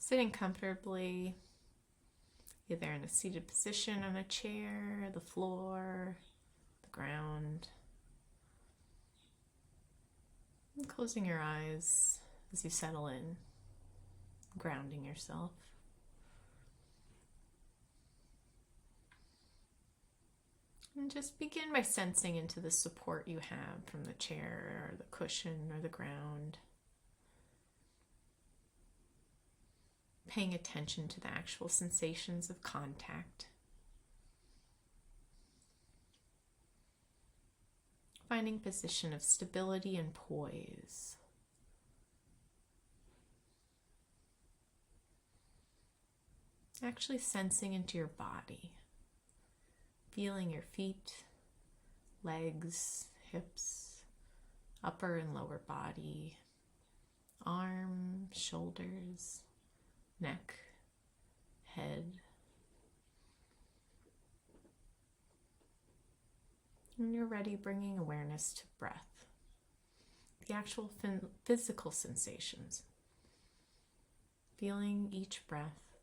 Sitting comfortably, either in a seated position on a chair, the floor, the ground. And closing your eyes as you settle in, grounding yourself. And just begin by sensing into the support you have from the chair or the cushion or the ground. Paying attention to the actual sensations of contact. Finding position of stability and poise. Actually sensing into your body. Feeling your feet, legs, hips, upper and lower body, arms, shoulders, neck, head. When you're ready, bringing awareness to breath, the actual physical sensations. Feeling each breath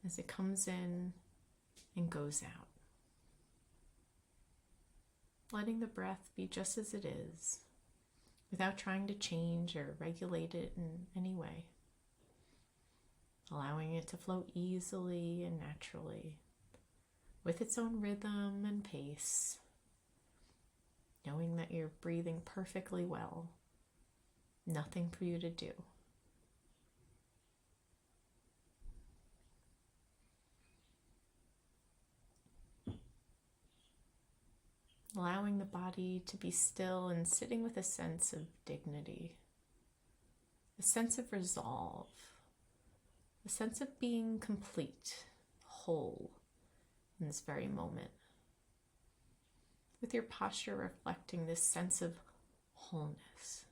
as it comes in and goes out. Letting the breath be just as it is, without trying to change or regulate it in any way. Allowing it to flow easily and naturally, with its own rhythm and pace. Knowing that you're breathing perfectly well. Nothing for you to do. Allowing the body to be still and sitting with a sense of dignity, a sense of resolve, a sense of being complete, whole in this very moment. With your posture reflecting this sense of wholeness.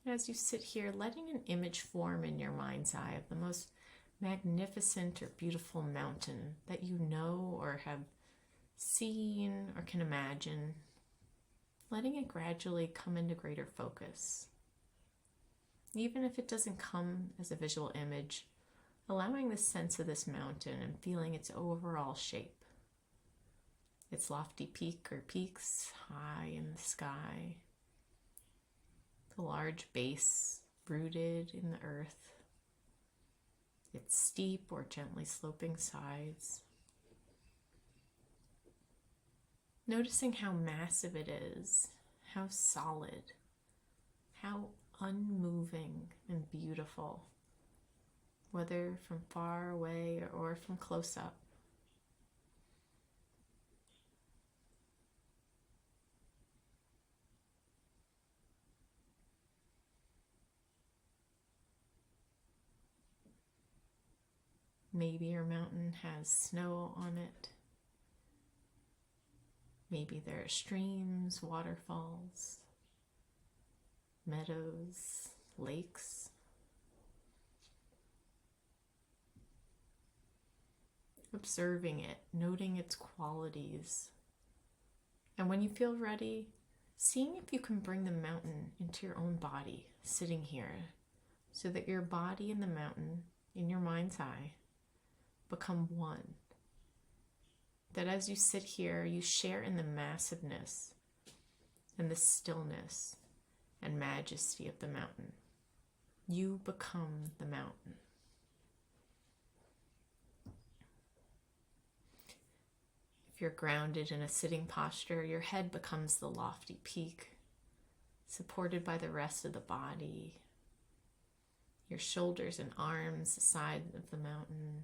As you sit here, letting an image form in your mind's eye of the most magnificent or beautiful mountain that you know or have seen or can imagine, letting it gradually come into greater focus. Even if it doesn't come as a visual image, allowing the sense of this mountain and feeling its overall shape, its lofty peak or peaks high in the sky, the large base rooted in the earth, its steep or gently sloping sides. Noticing how massive it is, how solid, how unmoving and beautiful, whether from far away or from close up. Maybe your mountain has snow on it. Maybe there are streams, waterfalls, meadows, lakes. Observing it, noting its qualities. And when you feel ready, seeing if you can bring the mountain into your own body, sitting here, so that your body and the mountain, in your mind's eye, become one. That as you sit here, you share in the massiveness and the stillness and majesty of the mountain. You become the mountain. If you're grounded in a sitting posture, your head becomes the lofty peak, supported by the rest of the body. Your shoulders and arms, the side of the mountain.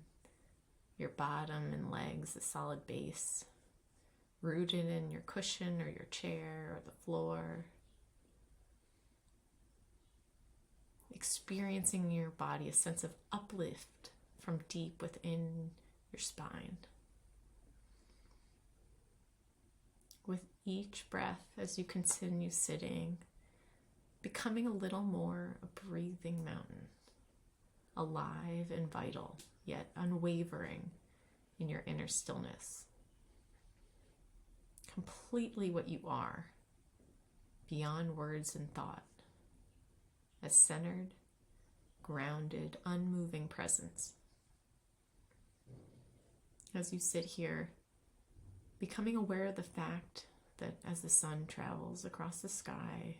Your bottom and legs, the solid base, rooted in your cushion or your chair or the floor. Experiencing in your body a sense of uplift from deep within your spine. With each breath, as you continue sitting, becoming a little more a breathing mountain, alive and vital, yet unwavering in your inner stillness. completely what you are, beyond words and thought, a centered, grounded, unmoving presence. As you sit here, becoming aware of the fact that as the sun travels across the sky,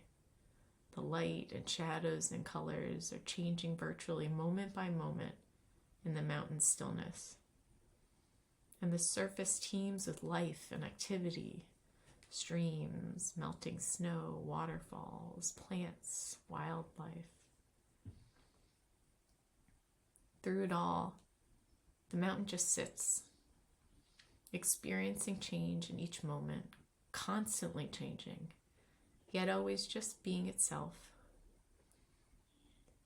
the light and shadows and colors are changing virtually moment by moment in the mountain stillness. And the surface teems with life and activity, streams, melting snow, waterfalls, plants, wildlife. Through it all, the mountain just sits, experiencing change in each moment, constantly changing, yet always just being itself.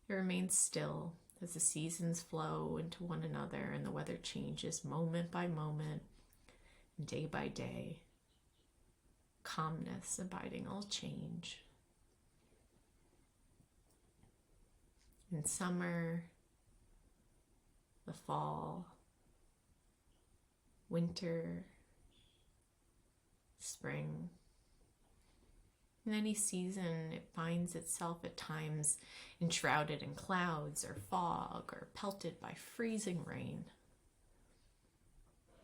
It remains still as the seasons flow into one another and the weather changes moment by moment and day by day. Calmness abiding all change. In summer, the fall, winter, spring. In any season, it finds itself at times enshrouded in clouds or fog or pelted by freezing rain.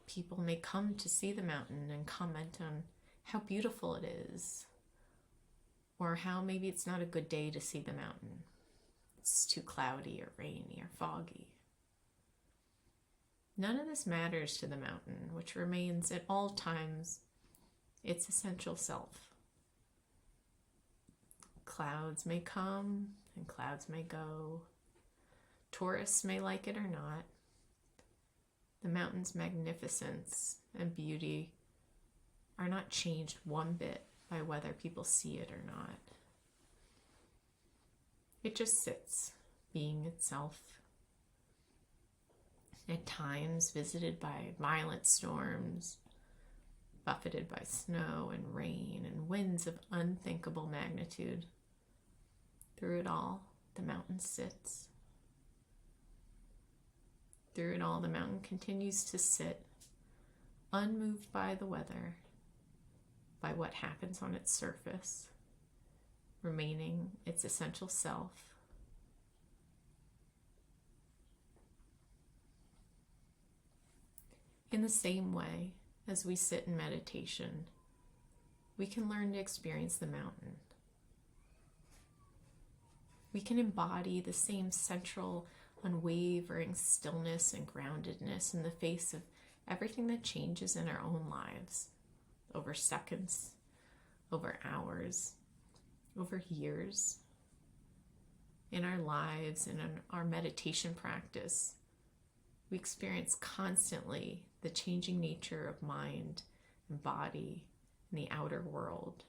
People may come to see the mountain and comment on how beautiful it is, or how maybe it's not a good day to see the mountain. It's too cloudy or rainy or foggy. None of this matters to the mountain, which remains at all times its essential self. Clouds may come and clouds may go. Tourists may like it or not. The mountain's magnificence and beauty are not changed one bit by whether people see it or not. It just sits, being itself. At times visited by violent storms, buffeted by snow and rain and winds of unthinkable magnitude. Through it all, the mountain sits. Through it all, the mountain continues to sit, unmoved by the weather, by what happens on its surface, remaining its essential self. In the same way, as we sit in meditation, we can learn to experience the mountain. We can embody the same central, unwavering stillness and groundedness in the face of everything that changes in our own lives, over seconds, over hours, over years. In our lives and in our meditation practice, we experience constantly the changing nature of mind and body in the outer world.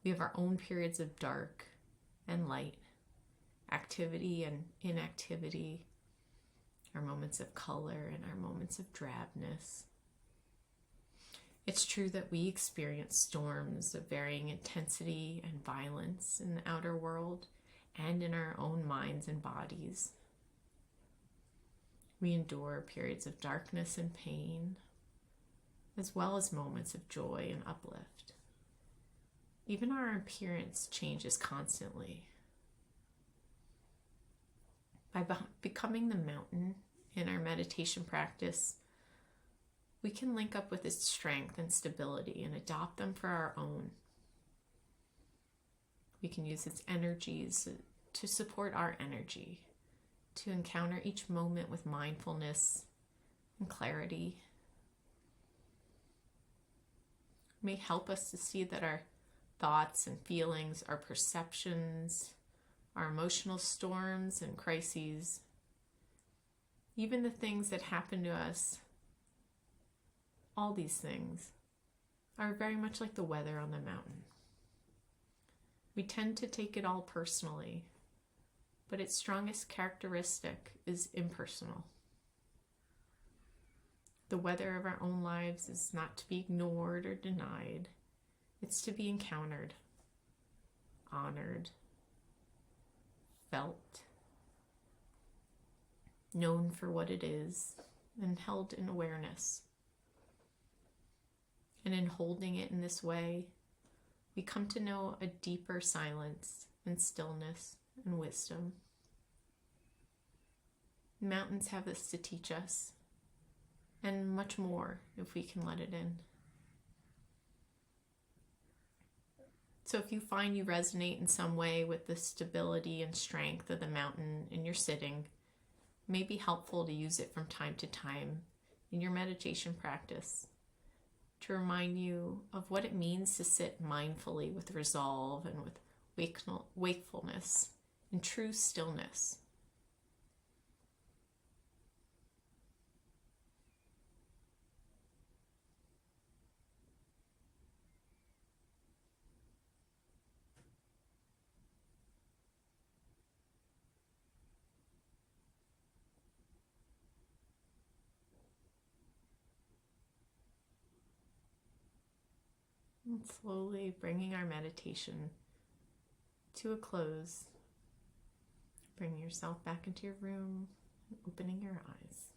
We have our own periods of dark and light, activity and inactivity, our moments of color and our moments of drabness. It's true that we experience storms of varying intensity and violence in the outer world and in our own minds and bodies. We endure periods of darkness and pain, as well as moments of joy and uplift. Even our appearance changes constantly. By becoming the mountain in our meditation practice, we can link up with its strength and stability and adopt them for our own. We can use its energies to support our energy, to encounter each moment with mindfulness and clarity. It may help us to see that our thoughts and feelings, our perceptions, our emotional storms and crises, even the things that happen to us, all these things are very much like the weather on the mountain. We tend to take it all personally, but its strongest characteristic is impersonal. The weather of our own lives is not to be ignored or denied. It's to be encountered, honored, felt, known for what it is, and held in awareness. And in holding it in this way, we come to know a deeper silence and stillness and wisdom. Mountains have this to teach us, and much more if we can let it in. So if you find you resonate in some way with the stability and strength of the mountain in your sitting, it may be helpful to use it from time to time in your meditation practice to remind you of what it means to sit mindfully with resolve and with wakefulness in true stillness. And slowly bringing our meditation to a close, bringing yourself back into your room, and opening your eyes.